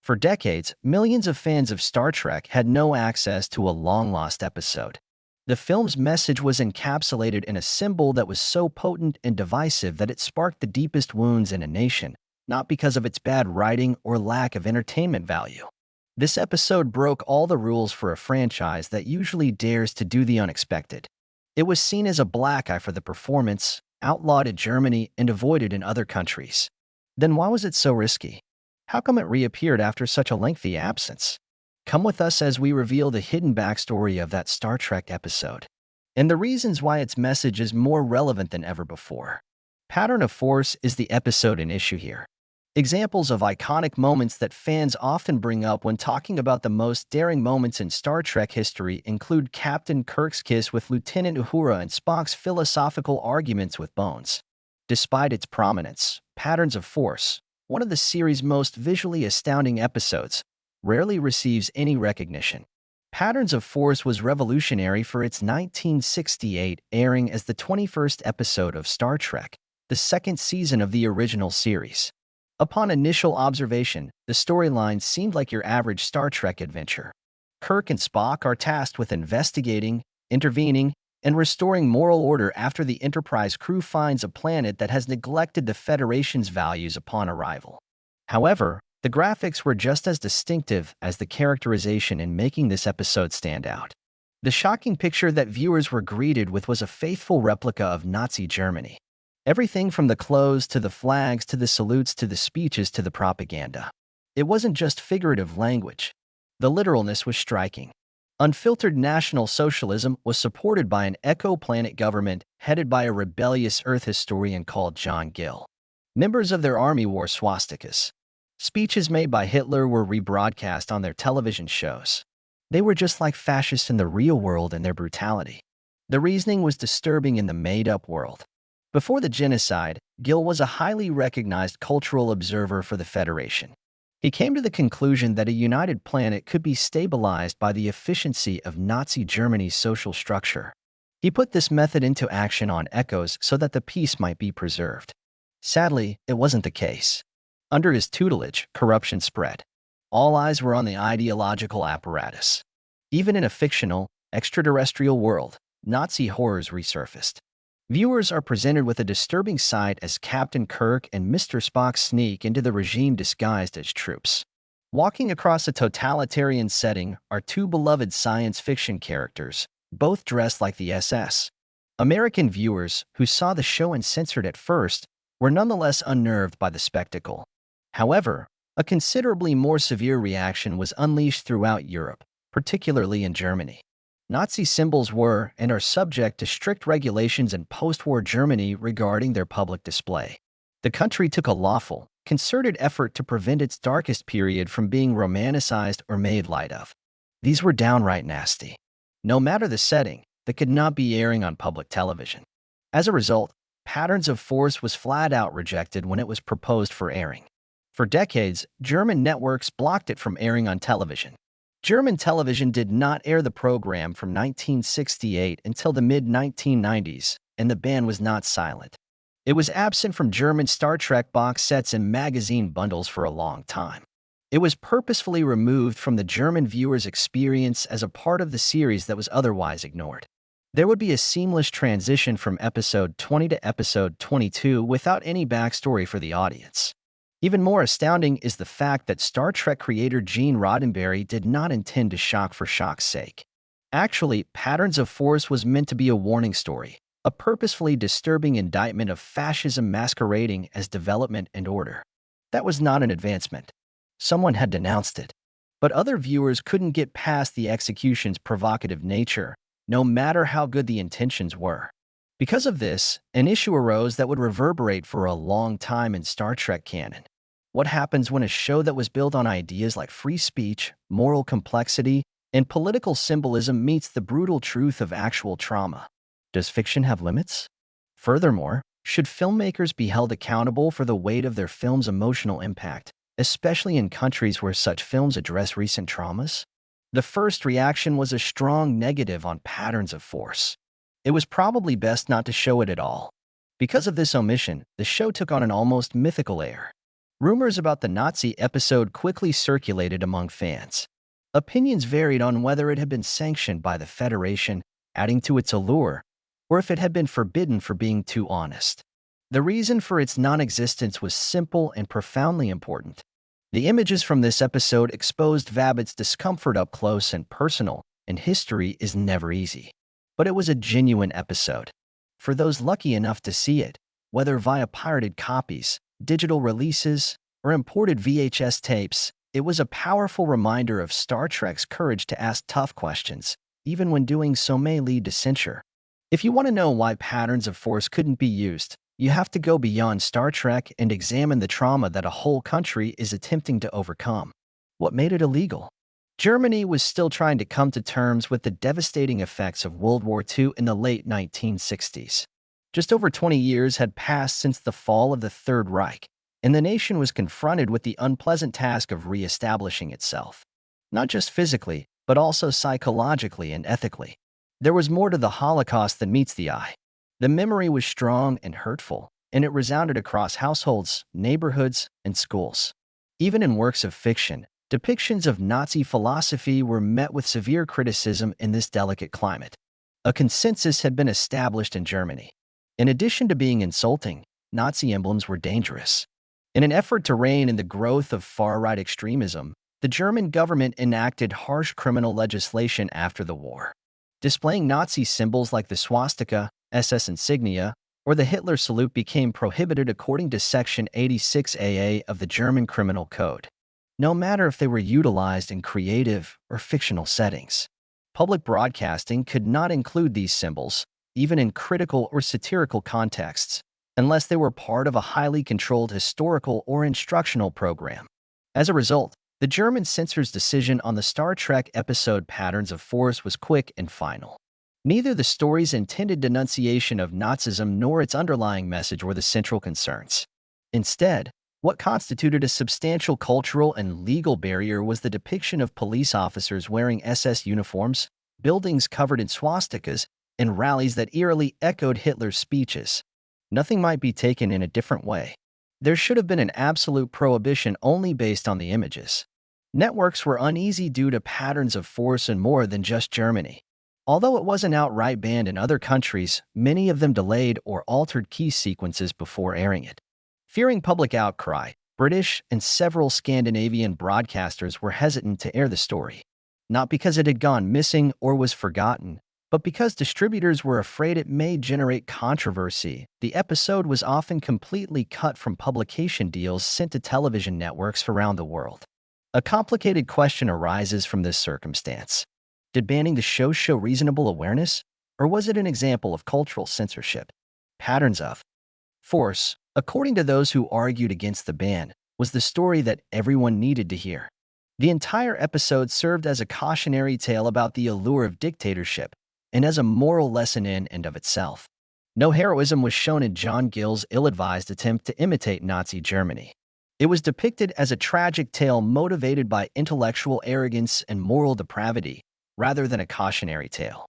For decades, millions of fans of Star Trek had no access to a long-lost episode. The film's message was encapsulated in a symbol that was so potent and divisive that it sparked the deepest wounds in a nation, not because of its bad writing or lack of entertainment value. This episode broke all the rules for a franchise that usually dares to do the unexpected. It was seen as a black eye for the performance, outlawed in Germany and avoided in other countries. Then why was it so risky? How come it reappeared after such a lengthy absence? Come with us as we reveal the hidden backstory of that Star Trek episode, and the reasons why its message is more relevant than ever before. Pattern of Force is the episode in issue here. Examples of iconic moments that fans often bring up when talking about the most daring moments in Star Trek history include Captain Kirk's kiss with Lieutenant Uhura and Spock's philosophical arguments with Bones. Despite its prominence, Patterns of Force, one of the series' most visually astounding episodes, rarely receives any recognition. Patterns of Force was revolutionary for its 1968 airing as the 21st episode of Star Trek, the second season of the original series. Upon initial observation, the storyline seemed like your average Star Trek adventure. Kirk and Spock are tasked with investigating, intervening, and restoring moral order after the Enterprise crew finds a planet that has neglected the Federation's values upon arrival. However, the graphics were just as distinctive as the characterization in making this episode stand out. The shocking picture that viewers were greeted with was a faithful replica of Nazi Germany. Everything from the clothes to the flags to the salutes to the speeches to the propaganda. It wasn't just figurative language. The literalness was striking. Unfiltered National Socialism was supported by an eco-planet government headed by a rebellious Earth historian called John Gill. Members of their army wore swastikas. Speeches made by Hitler were rebroadcast on their television shows. They were just like fascists in the real world in their brutality. The reasoning was disturbing in the made-up world. Before the genocide, Gill was a highly recognized cultural observer for the Federation. He came to the conclusion that a united planet could be stabilized by the efficiency of Nazi Germany's social structure. He put this method into action on Echoes so that the peace might be preserved. Sadly, it wasn't the case. Under his tutelage, corruption spread. All eyes were on the ideological apparatus. Even in a fictional, extraterrestrial world, Nazi horrors resurfaced. Viewers are presented with a disturbing sight as Captain Kirk and Mr. Spock sneak into the regime disguised as troops. Walking across a totalitarian setting are two beloved science fiction characters, both dressed like the SS. American viewers, who saw the show uncensored at first, were nonetheless unnerved by the spectacle. However, a considerably more severe reaction was unleashed throughout Europe, particularly in Germany. Nazi symbols were and are subject to strict regulations in post-war Germany regarding their public display. The country took a lawful, concerted effort to prevent its darkest period from being romanticized or made light of. These were downright nasty. No matter the setting, they could not be airing on public television. As a result, Patterns of Force was flat out rejected when it was proposed for airing. For decades, German networks blocked it from airing on television. German television did not air the program from 1968 until the mid-1990s, and the ban was not silent. It was absent from German Star Trek box sets and magazine bundles for a long time. It was purposefully removed from the German viewer's experience as a part of the series that was otherwise ignored. There would be a seamless transition from episode 20 to episode 22 without any backstory for the audience. Even more astounding is the fact that Star Trek creator Gene Roddenberry did not intend to shock for shock's sake. Actually, Patterns of Force was meant to be a warning story, a purposefully disturbing indictment of fascism masquerading as development and order. That was not an advancement. Someone had denounced it. But other viewers couldn't get past the execution's provocative nature, no matter how good the intentions were. Because of this, an issue arose that would reverberate for a long time in Star Trek canon. What happens when a show that was built on ideas like free speech, moral complexity, and political symbolism meets the brutal truth of actual trauma? Does fiction have limits? Furthermore, should filmmakers be held accountable for the weight of their film's emotional impact, especially in countries where such films address recent traumas? The first reaction was a strong negative on Patterns of Force. It was probably best not to show it at all. Because of this omission, the show took on an almost mythical air. Rumors about the Nazi episode quickly circulated among fans. Opinions varied on whether it had been sanctioned by the Federation, adding to its allure, or if it had been forbidden for being too honest. The reason for its non-existence was simple and profoundly important. The images from this episode exposed Vabit's discomfort up close and personal, and history is never easy. But it was a genuine episode. For those lucky enough to see it, whether via pirated copies, digital releases, or imported VHS tapes, it was a powerful reminder of Star Trek's courage to ask tough questions, even when doing so may lead to censure. If you want to know why patterns of force couldn't be used, you have to go beyond Star Trek and examine the trauma that a whole country is attempting to overcome. What made it illegal? Germany was still trying to come to terms with the devastating effects of World War II in the late 1960s. Just over 20 years had passed since the fall of the Third Reich, and the nation was confronted with the unpleasant task of re-establishing itself. Not just physically, but also psychologically and ethically. There was more to the Holocaust than meets the eye. The memory was strong and hurtful, and it resounded across households, neighborhoods, and schools. Even in works of fiction, depictions of Nazi philosophy were met with severe criticism in this delicate climate. A consensus had been established in Germany. In addition to being insulting, Nazi emblems were dangerous. In an effort to rein in the growth of far-right extremism, the German government enacted harsh criminal legislation after the war. Displaying Nazi symbols like the swastika, SS insignia, or the Hitler salute became prohibited according to Section 86AA of the German Criminal Code, no matter if they were utilized in creative or fictional settings. Public broadcasting could not include these symbols, even in critical or satirical contexts, unless they were part of a highly controlled historical or instructional program. As a result, the German censor's decision on the Star Trek episode Patterns of Force was quick and final. Neither the story's intended denunciation of Nazism nor its underlying message were the central concerns. Instead, what constituted a substantial cultural and legal barrier was the depiction of police officers wearing SS uniforms, buildings covered in swastikas, and rallies that eerily echoed Hitler's speeches. Nothing might be taken in a different way. There should have been an absolute prohibition only based on the images. Networks were uneasy due to Patterns of Force in more than just Germany. Although it wasn't outright banned in other countries, many of them delayed or altered key sequences before airing it. Fearing public outcry, British and several Scandinavian broadcasters were hesitant to air the story. Not because it had gone missing or was forgotten, but because distributors were afraid it may generate controversy. The episode was often completely cut from publication deals sent to television networks around the world. A complicated question arises from this circumstance. Did banning the show show reasonable awareness, or was it an example of cultural censorship? Patterns of Force, according to those who argued against the ban, was the story that everyone needed to hear. The entire episode served as a cautionary tale about the allure of dictatorship and as a moral lesson in and of itself. No heroism was shown in John Gill's ill-advised attempt to imitate Nazi Germany. It was depicted as a tragic tale motivated by intellectual arrogance and moral depravity, rather than a cautionary tale.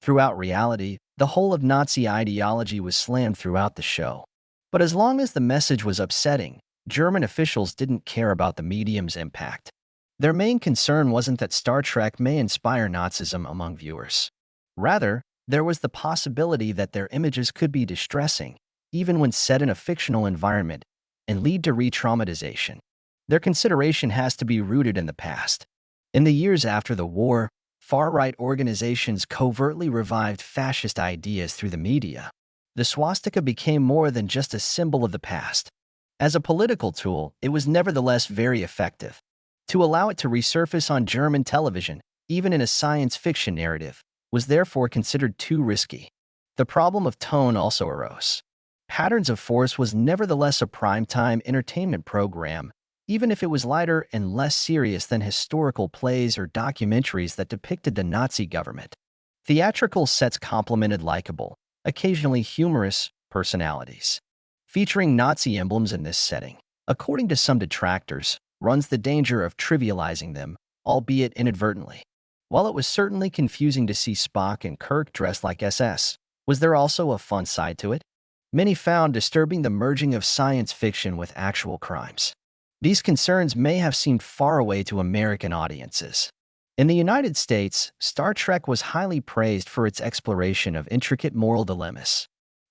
Throughout reality, the whole of Nazi ideology was slammed throughout the show. But as long as the message was upsetting, German officials didn't care about the medium's impact. Their main concern wasn't that Star Trek may inspire Nazism among viewers. Rather, there was the possibility that their images could be distressing, even when set in a fictional environment, and lead to re-traumatization. Their consideration has to be rooted in the past. In the years after the war, far-right organizations covertly revived fascist ideas through the media. The swastika became more than just a symbol of the past. As a political tool, it was nevertheless very effective. To allow it to resurface on German television, even in a science fiction narrative, was therefore considered too risky. The problem of tone also arose. Patterns of Force was nevertheless a primetime entertainment program, even if it was lighter and less serious than historical plays or documentaries that depicted the Nazi government. Theatrical sets complemented likable, occasionally humorous, personalities. Featuring Nazi emblems in this setting, according to some detractors, runs the danger of trivializing them, albeit inadvertently. While it was certainly confusing to see Spock and Kirk dressed like SS, was there also a fun side to it? Many found disturbing the merging of science fiction with actual crimes. These concerns may have seemed far away to American audiences. In the United States, Star Trek was highly praised for its exploration of intricate moral dilemmas.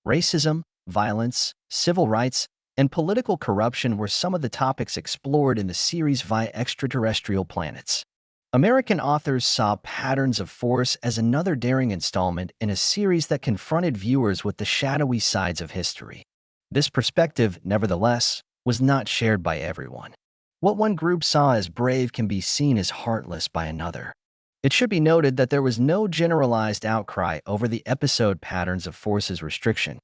Racism, violence, civil rights, and political corruption were some of the topics explored in the series via extraterrestrial planets. American authors saw Patterns of Force as another daring installment in a series that confronted viewers with the shadowy sides of history. This perspective, nevertheless, was not shared by everyone. What one group saw as brave can be seen as heartless by another. It should be noted that there was no generalized outcry over the episode Patterns of Force's restriction.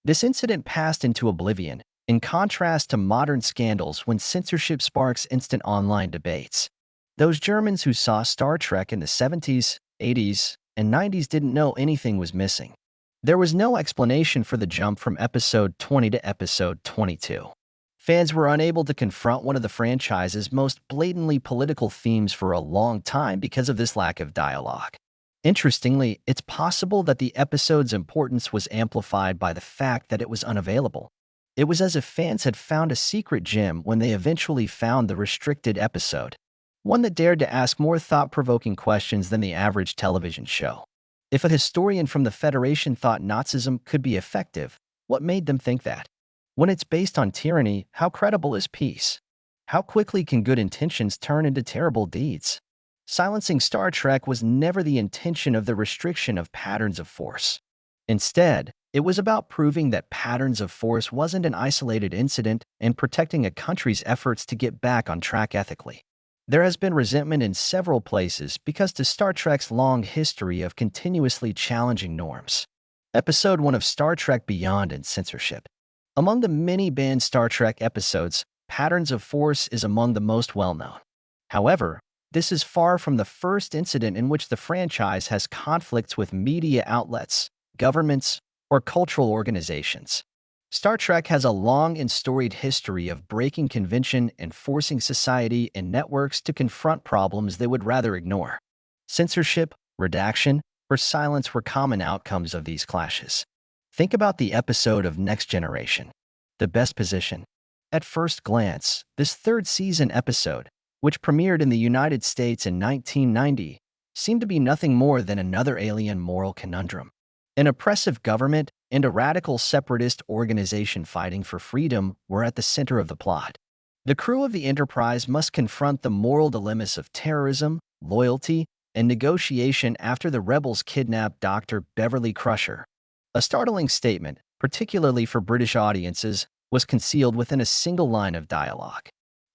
This incident passed into oblivion, in contrast to modern scandals when censorship sparks instant online debates. Those Germans who saw Star Trek in the 70s, 80s, and 90s didn't know anything was missing. There was no explanation for the jump from episode 20 to episode 22. Fans were unable to confront one of the franchise's most blatantly political themes for a long time because of this lack of dialogue. Interestingly, it's possible that the episode's importance was amplified by the fact that it was unavailable. It was as if fans had found a secret gem when they eventually found the restricted episode, one that dared to ask more thought-provoking questions than the average television show. If a historian from the Federation thought Nazism could be effective, what made them think that? When it's based on tyranny, how credible is peace? How quickly can good intentions turn into terrible deeds? Silencing Star Trek was never the intention of the restriction of Patterns of Force. Instead, it was about proving that Patterns of Force wasn't an isolated incident and protecting a country's efforts to get back on track ethically. There has been resentment in several places because to Star Trek's long history of continuously challenging norms. Episode 1 of Star Trek Beyond and Censorship. Among the many banned Star Trek episodes, Patterns of Force is among the most well-known. However, this is far from the first incident in which the franchise has conflicts with media outlets, governments, or cultural organizations. Star Trek has a long and storied history of breaking convention and forcing society and networks to confront problems they would rather ignore. Censorship, redaction, or silence were common outcomes of these clashes. Think about the episode of Next Generation, The Best Position. At first glance, this third season episode, which premiered in the United States in 1990, seemed to be nothing more than another alien moral conundrum. An oppressive government and a radical separatist organization fighting for freedom were at the center of the plot. The crew of the Enterprise must confront the moral dilemmas of terrorism, loyalty, and negotiation after the rebels kidnap Dr. Beverly Crusher. A startling statement, particularly for British audiences, was concealed within a single line of dialogue.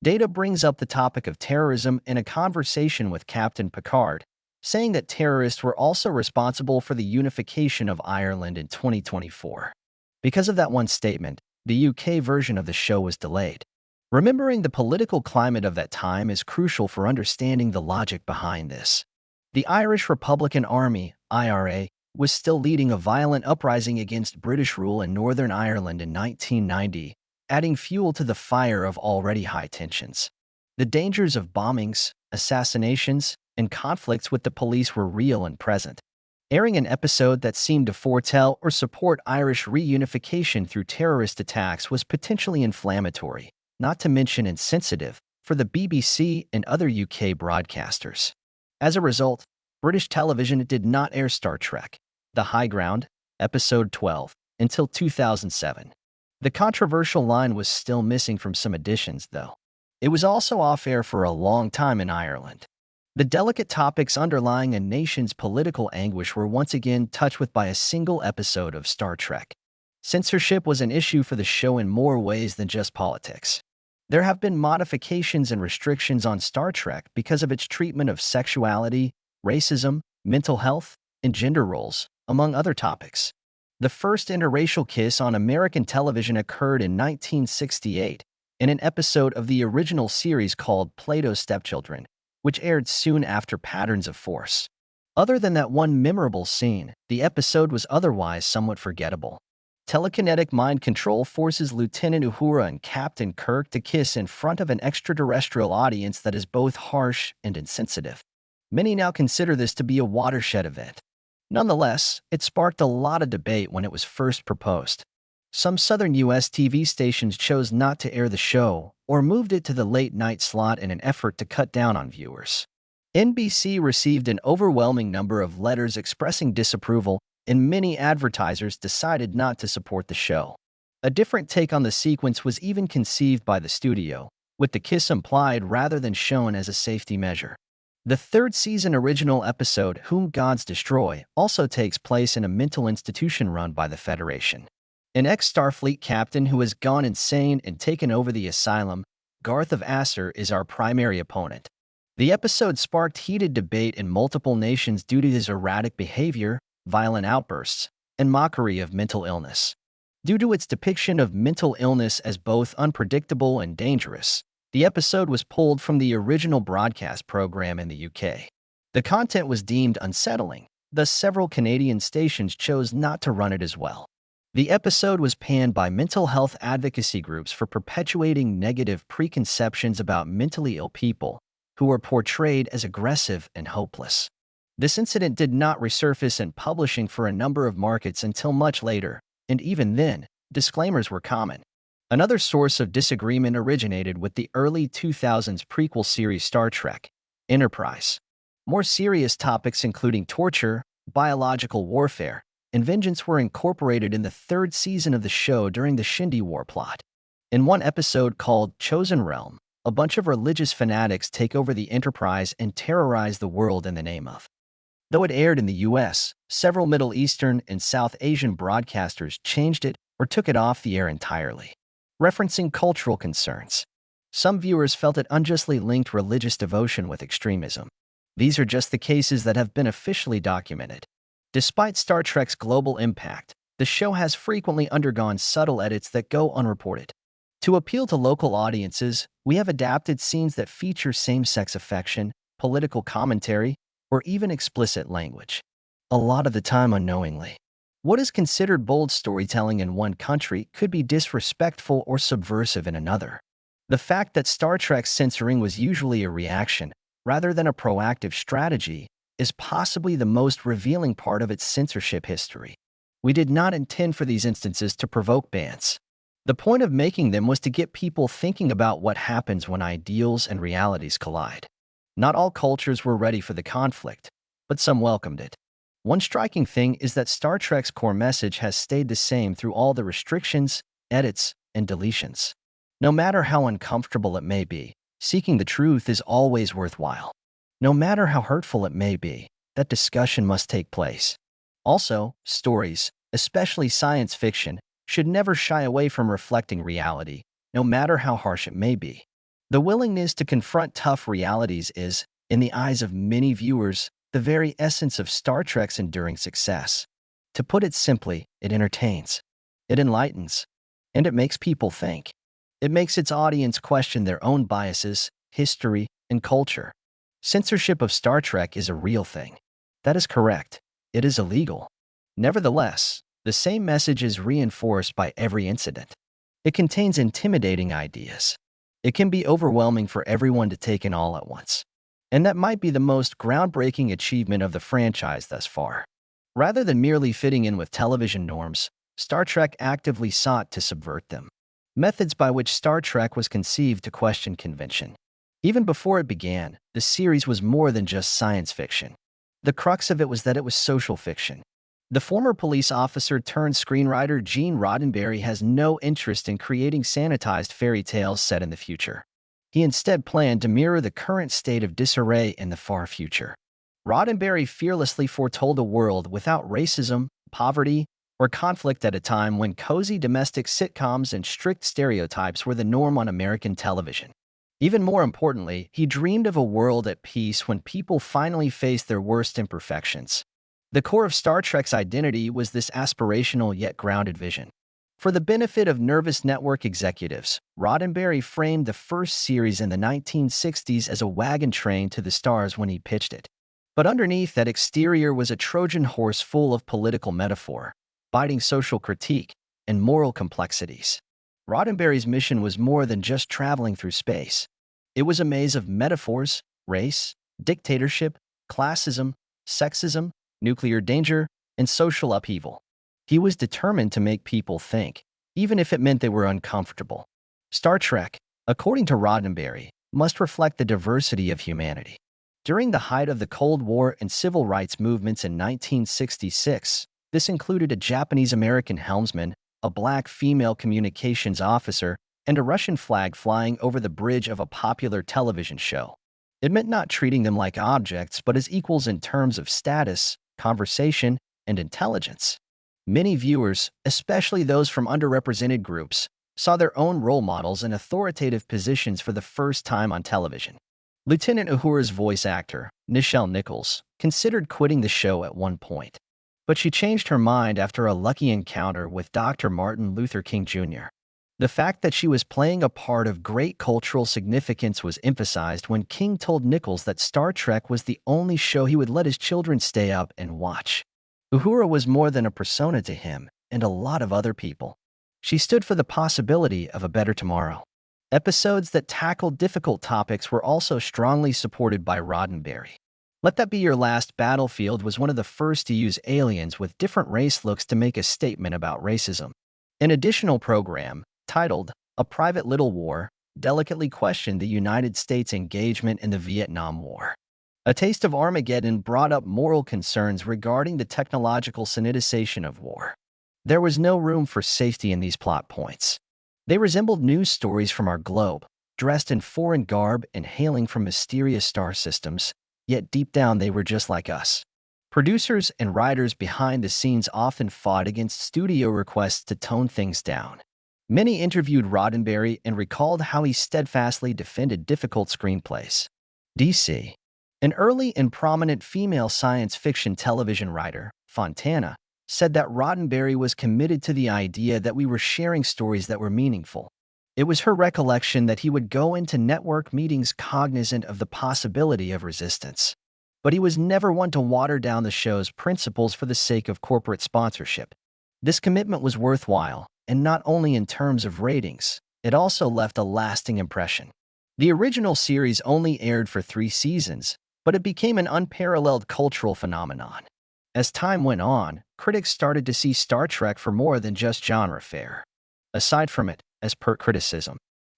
Data brings up the topic of terrorism in a conversation with Captain Picard, saying that terrorists were also responsible for the unification of Ireland in 2024. Because of that one statement, the UK version of the show was delayed. Remembering the political climate of that time is crucial for understanding the logic behind this. The Irish Republican Army, IRA, was still leading a violent uprising against British rule in Northern Ireland in 1990, adding fuel to the fire of already high tensions. The dangers of bombings, assassinations, and conflicts with the police were real and present. Airing an episode that seemed to foretell or support Irish reunification through terrorist attacks was potentially inflammatory, not to mention insensitive, for the BBC and other UK broadcasters. As a result, British television did not air Star Trek: The High Ground, Episode 12, until 2007. The controversial line was still missing from some editions, though. It was also off-air for a long time in Ireland. The delicate topics underlying a nation's political anguish were once again touched with by a single episode of Star Trek. Censorship was an issue for the show in more ways than just politics. There have been modifications and restrictions on Star Trek because of its treatment of sexuality, racism, mental health, and gender roles, among other topics. The first interracial kiss on American television occurred in 1968 in an episode of the original series called Plato's Stepchildren, which aired soon after Patterns of Force. Other than that one memorable scene, the episode was otherwise somewhat forgettable. Telekinetic mind control forces Lieutenant Uhura and Captain Kirk to kiss in front of an extraterrestrial audience that is both harsh and insensitive. Many now consider this to be a watershed event. Nonetheless, it sparked a lot of debate when it was first proposed. Some southern U.S. TV stations chose not to air the show or moved it to the late-night slot in an effort to cut down on viewers. NBC received an overwhelming number of letters expressing disapproval, and many advertisers decided not to support the show. A different take on the sequence was even conceived by the studio, with the kiss implied rather than shown as a safety measure. The third season original episode, Whom Gods Destroy, also takes place in a mental institution run by the Federation. An ex-Starfleet captain who has gone insane and taken over the asylum, Garth of Asser, is our primary opponent. The episode sparked heated debate in multiple nations due to his erratic behavior, violent outbursts, and mockery of mental illness. Due to its depiction of mental illness as both unpredictable and dangerous, the episode was pulled from the original broadcast program in the UK. The content was deemed unsettling, thus several Canadian stations chose not to run it as well. The episode was panned by mental health advocacy groups for perpetuating negative preconceptions about mentally ill people, who were portrayed as aggressive and hopeless. This incident did not resurface in publishing for a number of markets until much later, and even then, disclaimers were common. Another source of disagreement originated with the early 2000s prequel series Star Trek, Enterprise. More serious topics including torture, biological warfare, and vengeance were incorporated in the third season of the show during the Shindy War plot. In one episode called Chosen Realm, a bunch of religious fanatics take over the Enterprise and terrorize the world in the name of. Though it aired in the US, several Middle Eastern and South Asian broadcasters changed it or took it off the air entirely, referencing cultural concerns. Some viewers felt it unjustly linked religious devotion with extremism. These are just the cases that have been officially documented. Despite Star Trek's global impact, the show has frequently undergone subtle edits that go unreported. To appeal to local audiences, we have adapted scenes that feature same-sex affection, political commentary, or even explicit language. A lot of the time unknowingly. What is considered bold storytelling in one country could be disrespectful or subversive in another. The fact that Star Trek's censoring was usually a reaction, rather than a proactive strategy, is possibly the most revealing part of its censorship history. We did not intend for these instances to provoke bans. The point of making them was to get people thinking about what happens when ideals and realities collide. Not all cultures were ready for the conflict, but some welcomed it. One striking thing is that Star Trek's core message has stayed the same through all the restrictions, edits, and deletions. No matter how uncomfortable it may be, seeking the truth is always worthwhile. No matter how hurtful it may be, that discussion must take place. Also, stories, especially science fiction, should never shy away from reflecting reality, no matter how harsh it may be. The willingness to confront tough realities is, in the eyes of many viewers, the very essence of Star Trek's enduring success. To put it simply, it entertains, it enlightens, and it makes people think. It makes its audience question their own biases, history, and culture. Censorship of Star Trek is a real thing. That is correct. It is illegal. Nevertheless, the same message is reinforced by every incident. It contains intimidating ideas. It can be overwhelming for everyone to take in all at once. And that might be the most groundbreaking achievement of the franchise thus far. Rather than merely fitting in with television norms, Star Trek actively sought to subvert them. Methods by which Star Trek was conceived to question convention. Even before it began, the series was more than just science fiction. The crux of it was that it was social fiction. The former police officer turned screenwriter Gene Roddenberry has no interest in creating sanitized fairy tales set in the future. He instead planned to mirror the current state of disarray in the far future. Roddenberry fearlessly foretold a world without racism, poverty, or conflict at a time when cozy domestic sitcoms and strict stereotypes were the norm on American television. Even more importantly, he dreamed of a world at peace when people finally faced their worst imperfections. The core of Star Trek's identity was this aspirational yet grounded vision. For the benefit of nervous network executives, Roddenberry framed the first series in the 1960s as a wagon train to the stars when he pitched it. But underneath that exterior was a Trojan horse full of political metaphor, biting social critique, and moral complexities. Roddenberry's mission was more than just traveling through space. It was a maze of metaphors, race, dictatorship, classism, sexism, nuclear danger, and social upheaval. He was determined to make people think, even if it meant they were uncomfortable. Star Trek, according to Roddenberry, must reflect the diversity of humanity. During the height of the Cold War and civil rights movements in 1966, this included a Japanese-American helmsman, a black female communications officer, and a Russian flag flying over the bridge of a popular television show. It meant not treating them like objects, but as equals in terms of status, conversation, and intelligence. Many viewers, especially those from underrepresented groups, saw their own role models in authoritative positions for the first time on television. Lieutenant Uhura's voice actor, Nichelle Nichols, considered quitting the show at one point, but she changed her mind after a lucky encounter with Dr. Martin Luther King Jr. The fact that she was playing a part of great cultural significance was emphasized when King told Nichols that Star Trek was the only show he would let his children stay up and watch. Uhura was more than a persona to him and a lot of other people. She stood for the possibility of a better tomorrow. Episodes that tackled difficult topics were also strongly supported by Roddenberry. Let That Be Your Last Battlefield was one of the first to use aliens with different race looks to make a statement about racism. An additional program, titled A Private Little War, delicately questioned the United States' engagement in the Vietnam War. A Taste of Armageddon brought up moral concerns regarding the technological sanitization of war. There was no room for safety in these plot points. They resembled news stories from our globe, dressed in foreign garb and hailing from mysterious star systems, yet deep down they were just like us. Producers and writers behind the scenes often fought against studio requests to tone things down. Many interviewed Roddenberry and recalled how he steadfastly defended difficult screenplays. DC. An early and prominent female science fiction television writer, Fontana, said that Roddenberry was committed to the idea that we were sharing stories that were meaningful. It was her recollection that he would go into network meetings cognizant of the possibility of resistance. But he was never one to water down the show's principles for the sake of corporate sponsorship. This commitment was worthwhile, and not only in terms of ratings, it also left a lasting impression. The original series only aired for 3 seasons, but it became an unparalleled cultural phenomenon. As time went on, critics started to see Star Trek for more than just genre fare. Aside from it, as per criticism,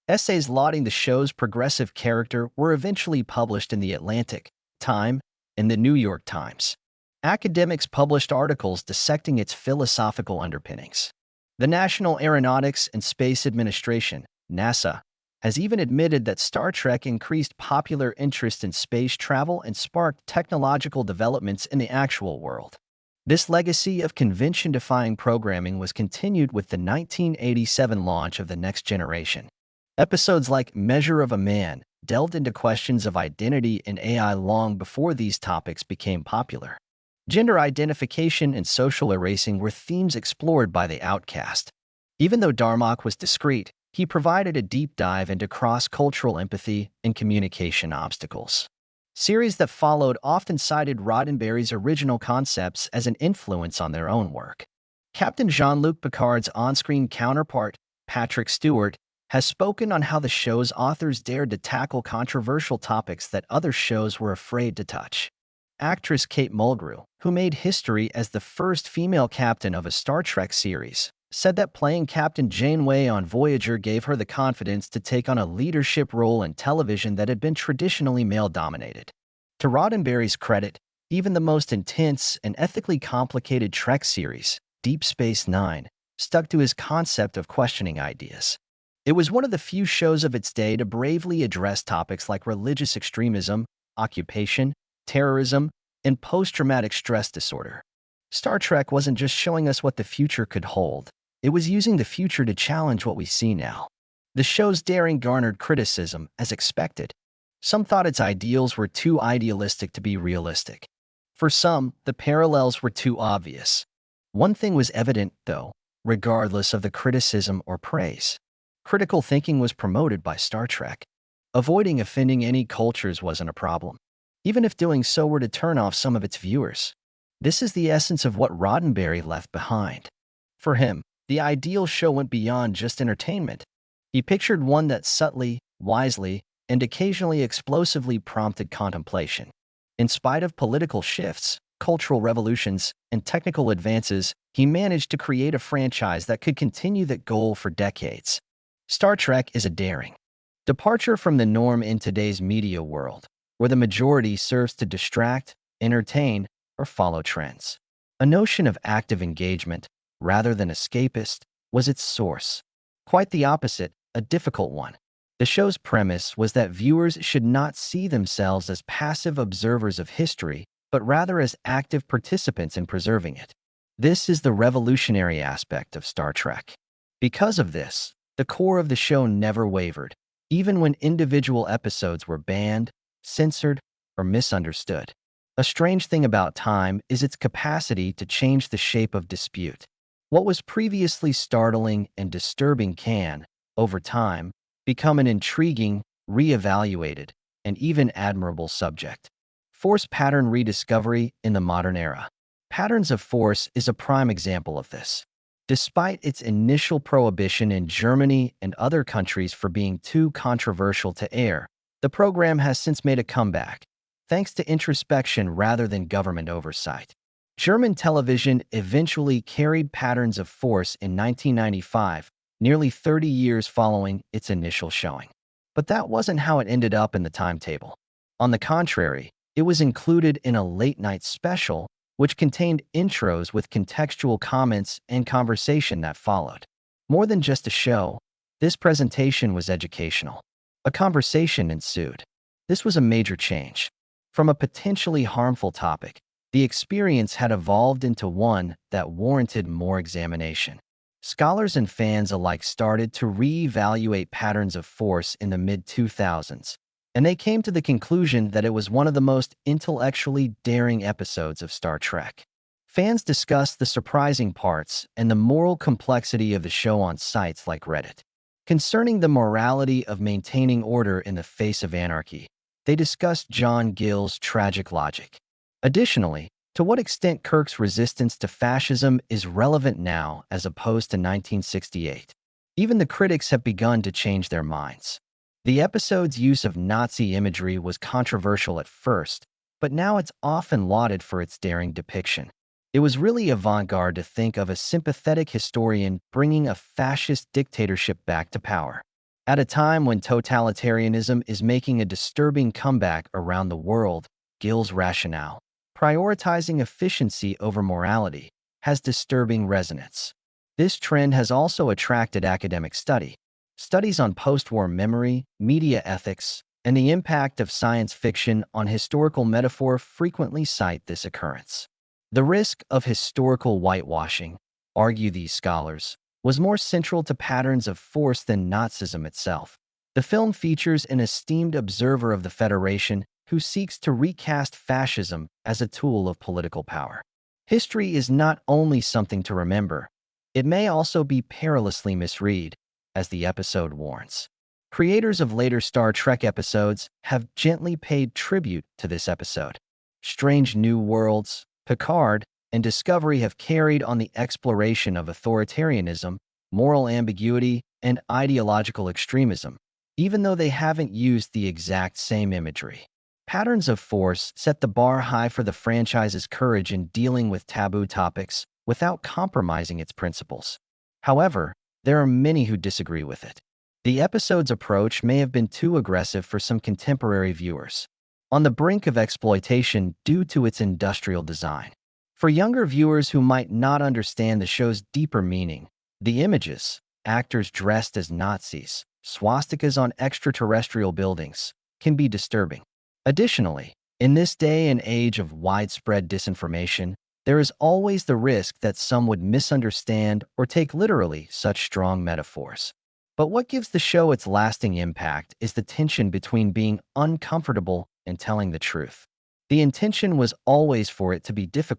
essays lauding the show's progressive character were eventually published in The Atlantic, Time, and The New York Times. Academics published articles dissecting its philosophical underpinnings. The National Aeronautics and Space Administration, NASA, has even admitted that Star Trek increased popular interest in space travel and sparked technological developments in the actual world. This legacy of convention-defying programming was continued with the 1987 launch of The Next Generation. Episodes like Measure of a Man delved into questions of identity and AI long before these topics became popular. Gender identification and social erasing were themes explored by the outcast. Even though Darmok was discreet, he provided a deep dive into cross-cultural empathy and communication obstacles. Series that followed often cited Roddenberry's original concepts as an influence on their own work. Captain Jean-Luc Picard's on-screen counterpart, Patrick Stewart, has spoken on how the show's authors dared to tackle controversial topics that other shows were afraid to touch. Actress Kate Mulgrew, who made history as the first female captain of a Star Trek series, said that playing Captain Janeway on Voyager gave her the confidence to take on a leadership role in television that had been traditionally male-dominated. To Roddenberry's credit, even the most intense and ethically complicated Trek series, Deep Space Nine, stuck to his concept of questioning ideas. It was one of the few shows of its day to bravely address topics like religious extremism, occupation, terrorism, and post-traumatic stress disorder. Star Trek wasn't just showing us what the future could hold. It was using the future to challenge what we see now. The show's daring garnered criticism, as expected. Some thought its ideals were too idealistic to be realistic. For some, the parallels were too obvious. One thing was evident, though, regardless of the criticism or praise. Critical thinking was promoted by Star Trek. Avoiding offending any cultures wasn't a problem, even if doing so were to turn off some of its viewers. This is the essence of what Roddenberry left behind. For him, the ideal show went beyond just entertainment. He pictured one that subtly, wisely, and occasionally explosively prompted contemplation. In spite of political shifts, cultural revolutions, and technical advances, he managed to create a franchise that could continue that goal for decades. Star Trek is a daring departure from the norm in today's media world, where the majority serves to distract, entertain, or follow trends. A notion of active engagement, rather than escapist, was its source. Quite the opposite, a difficult one. The show's premise was that viewers should not see themselves as passive observers of history, but rather as active participants in preserving it. This is the revolutionary aspect of Star Trek. Because of this, the core of the show never wavered, even when individual episodes were banned, censored, or misunderstood. A strange thing about time is its capacity to change the shape of dispute. What was previously startling and disturbing can, over time, become an intriguing, re-evaluated, and even admirable subject. Force pattern rediscovery in the modern era. Patterns of Force is a prime example of this. Despite its initial prohibition in Germany and other countries for being too controversial to air, the program has since made a comeback, thanks to introspection rather than government oversight. German television eventually carried Patterns of Force in 1995, nearly 30 years following its initial showing. But that wasn't how it ended up in the timetable. On the contrary, it was included in a late-night special, which contained intros with contextual comments and conversation that followed. More than just a show, this presentation was educational. A conversation ensued. This was a major change. From a potentially harmful topic, the experience had evolved into one that warranted more examination. Scholars and fans alike started to re-evaluate Patterns of Force in the mid-2000s, and they came to the conclusion that it was one of the most intellectually daring episodes of Star Trek. Fans discussed the surprising parts and the moral complexity of the show on sites like Reddit. Concerning the morality of maintaining order in the face of anarchy, they discussed John Gill's tragic logic. Additionally, to what extent Kirk's resistance to fascism is relevant now as opposed to 1968. Even the critics have begun to change their minds. The episode's use of Nazi imagery was controversial at first, but now it's often lauded for its daring depiction. It was really avant-garde to think of a sympathetic historian bringing a fascist dictatorship back to power. At a time when totalitarianism is making a disturbing comeback around the world, Gill's rationale, prioritizing efficiency over morality, has disturbing resonance. This trend has also attracted academic study. Studies on post-war memory, media ethics, and the impact of science fiction on historical metaphor frequently cite this occurrence. The risk of historical whitewashing, argue these scholars, was more central to Patterns of Force than Nazism itself. The film features an esteemed observer of the Federation who seeks to recast fascism as a tool of political power. History is not only something to remember, it may also be perilously misread, as the episode warns. Creators of later Star Trek episodes have gently paid tribute to this episode. Strange New Worlds, Picard, and Discovery have carried on the exploration of authoritarianism, moral ambiguity, and ideological extremism, even though they haven't used the exact same imagery. Patterns of Force set the bar high for the franchise's courage in dealing with taboo topics without compromising its principles. However, there are many who disagree with it. The episode's approach may have been too aggressive for some contemporary viewers, on the brink of exploitation due to its industrial design. For younger viewers who might not understand the show's deeper meaning, the images, actors dressed as Nazis, swastikas on extraterrestrial buildings, can be disturbing. Additionally, in this day and age of widespread disinformation, there is always the risk that some would misunderstand or take literally such strong metaphors. But what gives the show its lasting impact is the tension between being uncomfortable and telling the truth. The intention was always for it to be difficult